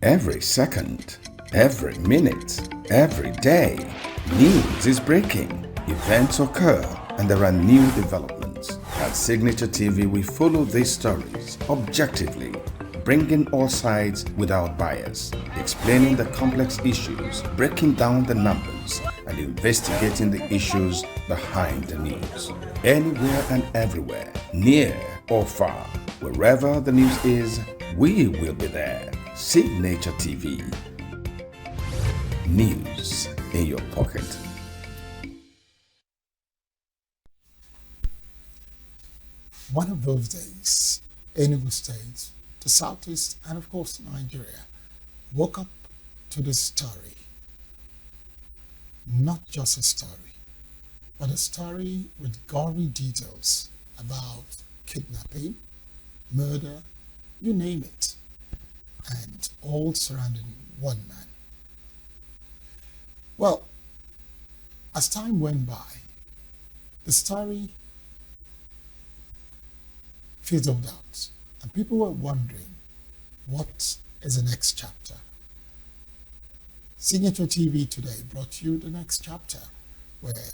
Every second, every minute, every day, news is breaking. Events occur and there are new developments. At Signature TV, we follow these stories objectively, bringing all sides without bias, explaining the complex issues, breaking down the numbers, and investigating the issues behind the news. Anywhere and everywhere, near or far, wherever the news is, we will be there. Signature TV. News in your pocket. One of those days, Enugu State, the Southeast, and of course Nigeria, woke up to this story. Not just a story, but a story with gory details about kidnapping, murder, you name it, and all surrounding one man. Well, as time went by, the story fizzled out, and people were wondering what is the next chapter. Signature TV today brought you the next chapter, where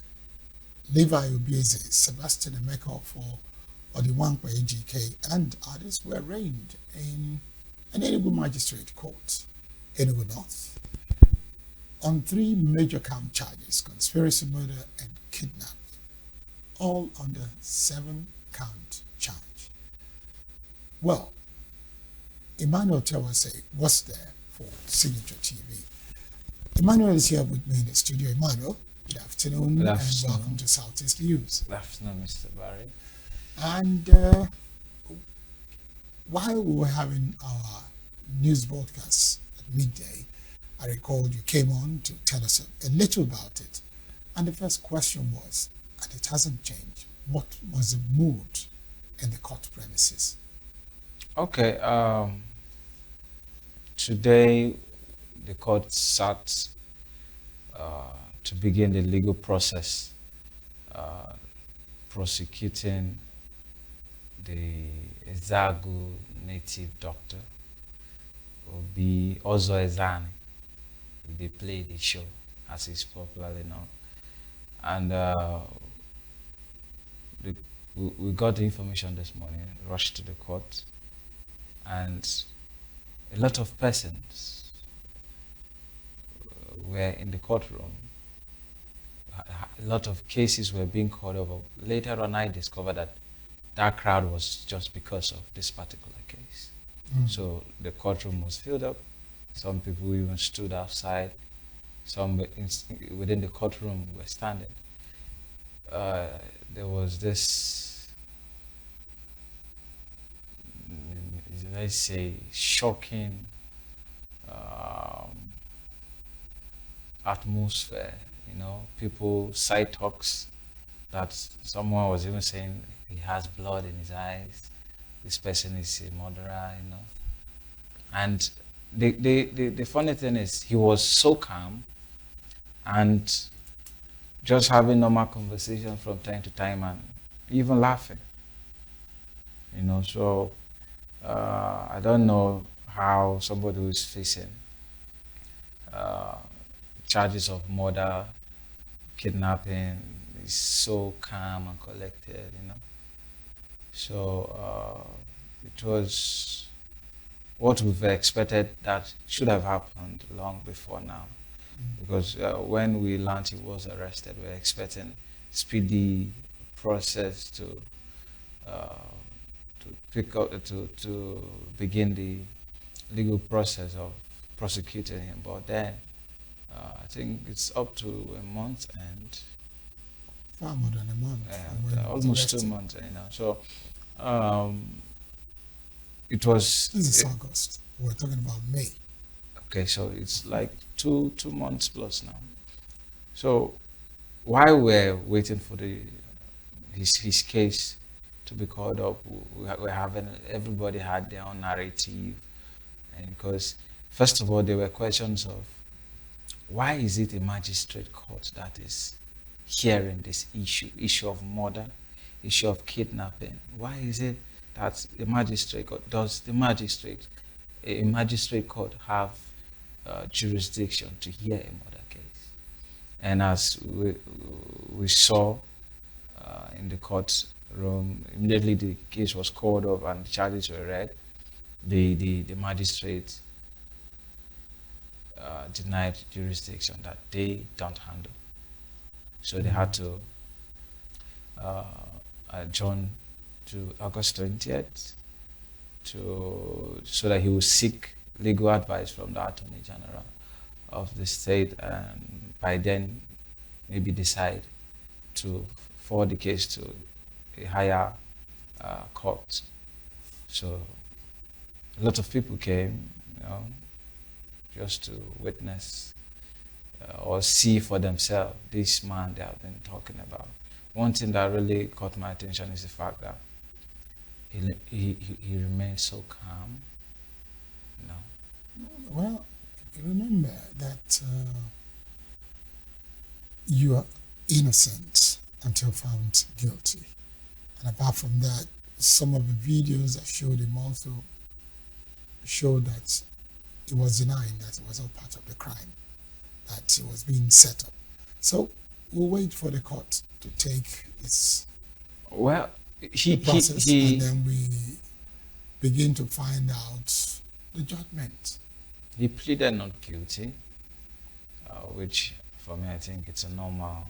Levi, Obieze, Sebastian Emeka for Odiwankwa AGK, and others were arraigned in an Enugu magistrate court, Enugu North, on 3 major count charges: conspiracy, murder, and kidnap, all under 7-count charge. Well, Emmanuel Tewase was there for Signature TV. Emmanuel is here with me in the studio. Emmanuel, good afternoon, and welcome to Southeast News. Good afternoon, Mr. Barry. And while we were having our news broadcasts at midday, I recalled you came on to tell us a little about it. And the first question was, and it hasn't changed, what was the mood in the court premises? Okay, today the court sat to begin the legal process prosecuting the Ezagu native doctor, Obieze. They play the show, as is popularly known. And we got the information this morning, rushed to the court, and a lot of persons were in the courtroom. A lot of cases were being called over. Later on, I discovered that that crowd was just because of this particular case. So the courtroom was filled up. Some people even stood outside. Some within the courtroom were standing. There was this, let's say, shocking atmosphere. You know, people side talks that someone was even saying he has blood in his eyes. This person is a murderer, you know. And the funny thing is, he was so calm and just having normal conversation from time to time and even laughing, you know. So I don't know how somebody who is facing charges of murder, kidnapping, is so calm and collected, you know. So it was what we've expected that should have happened long before now. Because when we learned he was arrested, we were expecting speedy process to pick up to begin the legal process of prosecuting him. But then I think it's up to a month and Far more than a month. almost 2 months, you know. So it was. This is August. We're talking about May. Okay, so it's like two months plus now. So while we're waiting for his case to be called up, we're having, everybody had their own narrative, and because first of all there were questions of why is it a magistrate court that is hearing this issue of murder, issue of kidnapping? Why is it that the magistrate, or does the magistrate a magistrate court have jurisdiction to hear a murder case. And as we saw in the courtroom, immediately the case was called up and the charges were read, the magistrate denied jurisdiction that they don't handle. So they had to adjourn to August 20th so that he will seek legal advice from the Attorney General of the state, and by then maybe decide to forward the case to a higher court. So a lot of people came, just to witness or see for themselves this man they have been talking about. One thing that really caught my attention is the fact that he remained so calm. Well, remember that you are innocent until found guilty. And apart from that, some of the videos that showed him also showed that he was denying that it was all part of the crime, that it was being set up. So we'll wait for the court to take its process, and then we begin to find out the judgment. He pleaded not guilty, which for me I think it's a normal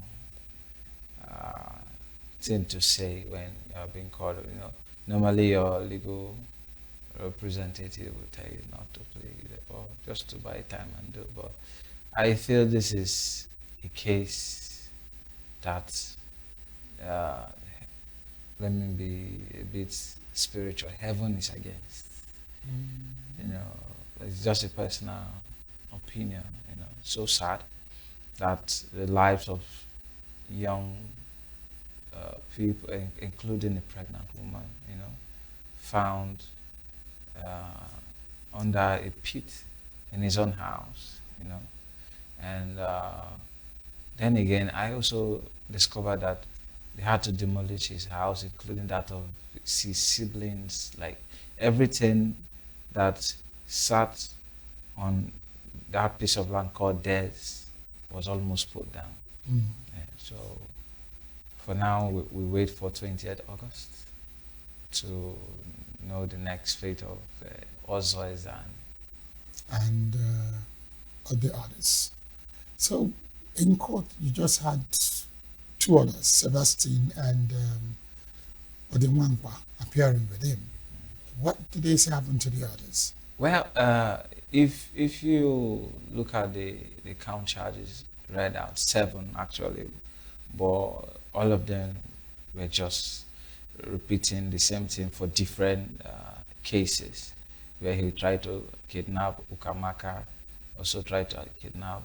thing to say when you're being called. Normally your legal representative will tell you not to plead or just to buy time and do. But I feel this is a case that, let me be a bit spiritual, heaven is against. It's just a personal opinion. So sad that the lives of young people, including a pregnant woman, found under a pit in his own house, and then again, I also discovered that they had to demolish his house, including that of his siblings. Like everything that sat on that piece of land called theirs was almost put down. So for now, we wait for 20th August to know the next fate of Obieze and the others. So in court, you just had two others, Sebastian and Odemwankwa, appearing with him. What did they say happened to the others? Well, if you look at the count charges read out, 7 actually, but all of them were just repeating the same thing for different cases, where he tried to kidnap Ukamaka, also tried to kidnap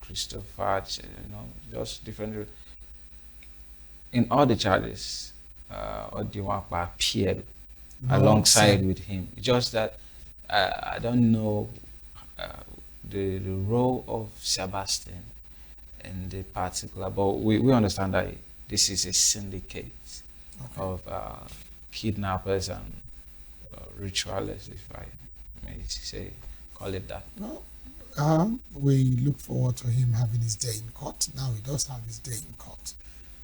Christopher, just different. In all the charges, Odemwankwa appeared alongside with him. It's just that I don't know the role of Sebastian in the particular, but we understand that this is a syndicate of kidnappers and ritualists, if I may call it that. Well, we look forward to him having his day in court. Now he does have his day in court.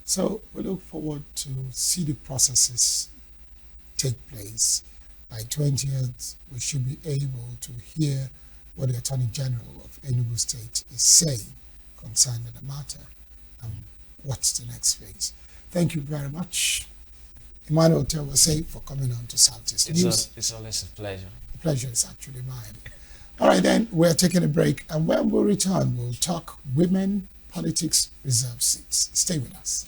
So we look forward to see the processes take place. By 20th, we should be able to hear what the Attorney General of Enugu State is saying concerning the matter and what's the next phase. Thank you very much, Emmanuel Tewase, for coming on to Southeast News. It's always a pleasure. The pleasure is actually mine. All right, then, we're taking a break, and when we return, we'll talk women, politics, reserve seats. Stay with us.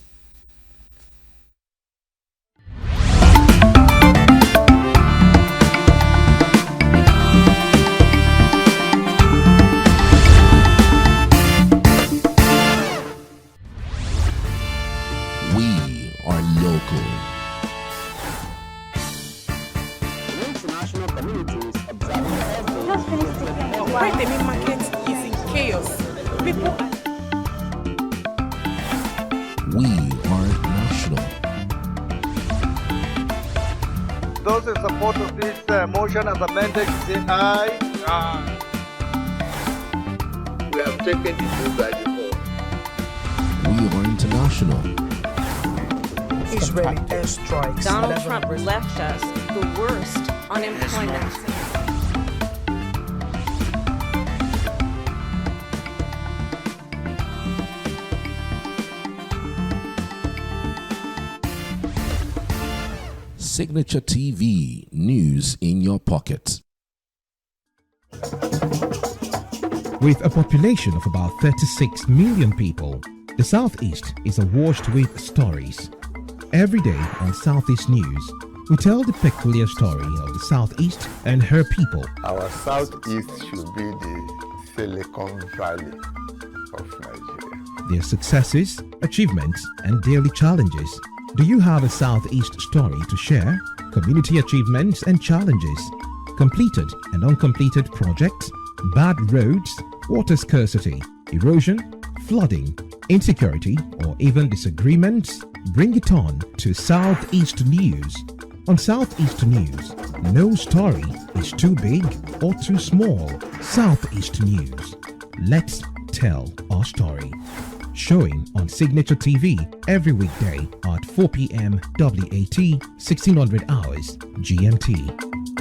We are local. International communities observing Why the main market is in chaos. People We are national. Those those in support of this motion as amended, say aye. Aye. We have taken the vote by default. We are international. Israeli airstrikes. Donald Trump left us the worst unemployment. Signature TV, news in your pocket. With a population of about 36 million people, the Southeast is awash with stories. Every day on Southeast News, we tell the peculiar story of the Southeast and her people. Our Southeast should be the Silicon Valley of Nigeria. Their successes, achievements, and daily challenges. Do you have a Southeast story to share? Community achievements and challenges, completed and uncompleted projects, bad roads, water scarcity, erosion, flooding, insecurity, or even disagreements? Bring it on to Southeast News. On Southeast News, no story is too big or too small. Southeast News. Let's tell our story. Showing on Signature TV every weekday at 4 p.m. WAT, 1600 hours GMT.